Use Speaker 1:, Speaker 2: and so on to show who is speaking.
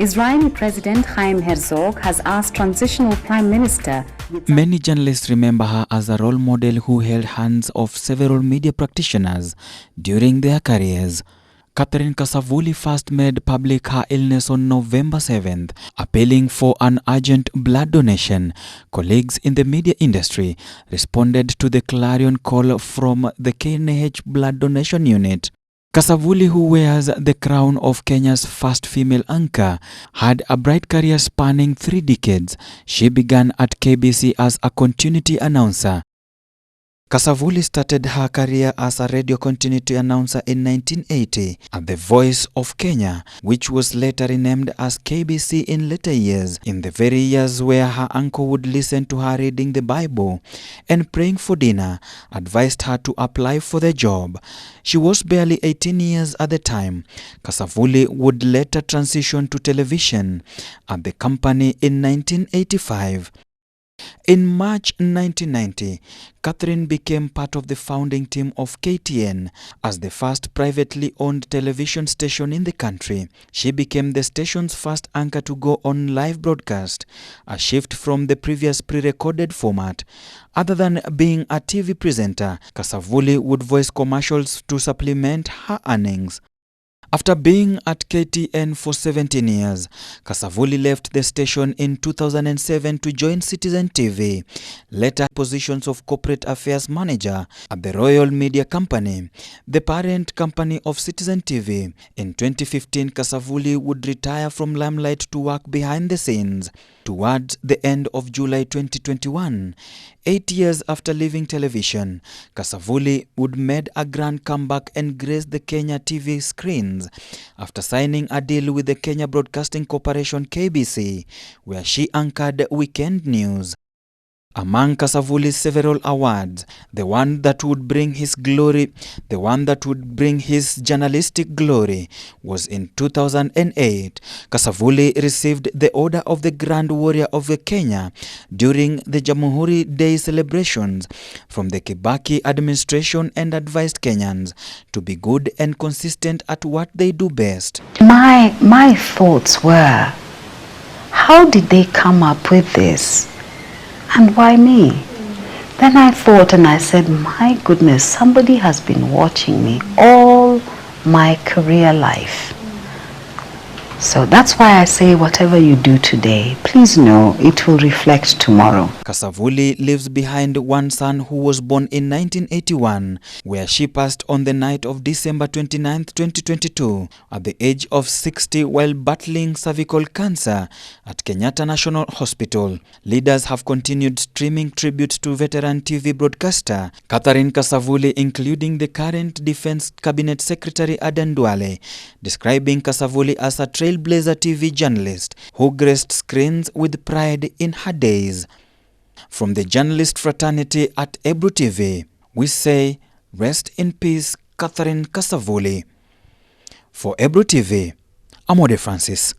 Speaker 1: Israeli President Chaim Herzog has asked transitional Prime Minister.
Speaker 2: Many journalists remember her as a role model who held hands of several media practitioners during their careers. Kasavuli first made public her illness on November 7th, appealing for an urgent blood donation. Colleagues in the media industry responded to the clarion call from the KNH blood donation unit. Kasavuli, who wears the crown of Kenya's first female anchor, had a bright career spanning 3 decades. She began at KBC as a continuity announcer. Kasavuli started her career as a radio continuity announcer in 1980 at the Voice of Kenya, which was later renamed as KBC in later years, in the very years where her uncle would listen to her reading the Bible and praying for dinner, advised her to apply for the job. She was barely 18 years at the time. Kasavuli would later transition to television at the company in 1985. In March 1990, Catherine became part of the founding team of KTN as the first privately owned television station in the country. She became the station's first anchor to go on live broadcast, a shift from the previous pre-recorded format. Other than being a TV presenter, Kasavuli would voice commercials to supplement her earnings. After being at KTN for 17 years, Kasavuli left the station in 2007 to join Citizen TV, later positions of corporate affairs manager at the Royal Media Company, the parent company of Citizen TV. In 2015, Kasavuli would retire from limelight to work behind the scenes. Towards the end of July 2021, 8 years after leaving television, Kasavuli would make a grand comeback and grace the Kenya TV screens after signing a deal with the Kenya Broadcasting Corporation KBC, where she anchored weekend news. Among Kasavuli's several awards, the one that would bring his journalistic glory was in 2008. Kasavuli received the Order of the Grand Warrior of Kenya during the Jamhuri Day celebrations from the Kibaki administration and advised Kenyans to be good and consistent at what they do best.
Speaker 3: My thoughts were, how did they come up with this? And why me? Then I thought and I said, my goodness, somebody has been watching me all my career life. So that's why I say whatever you do today, please know it will reflect tomorrow.
Speaker 2: Kasavuli leaves behind one son who was born in 1981, where she passed on the night of December 29, 2022, at the age of 60 while battling cervical cancer at Kenyatta National Hospital. Leaders have continued streaming tributes to veteran TV broadcaster Catherine Kasavuli, including the current Defense Cabinet Secretary Aden Duale, describing Kasavuli as a Trailblazer TV journalist who graced screens with pride in her days. From the journalist fraternity at Ebru TV, we say, rest in peace, Catherine Kasavuli. For Ebru TV, I'm Odee Francis.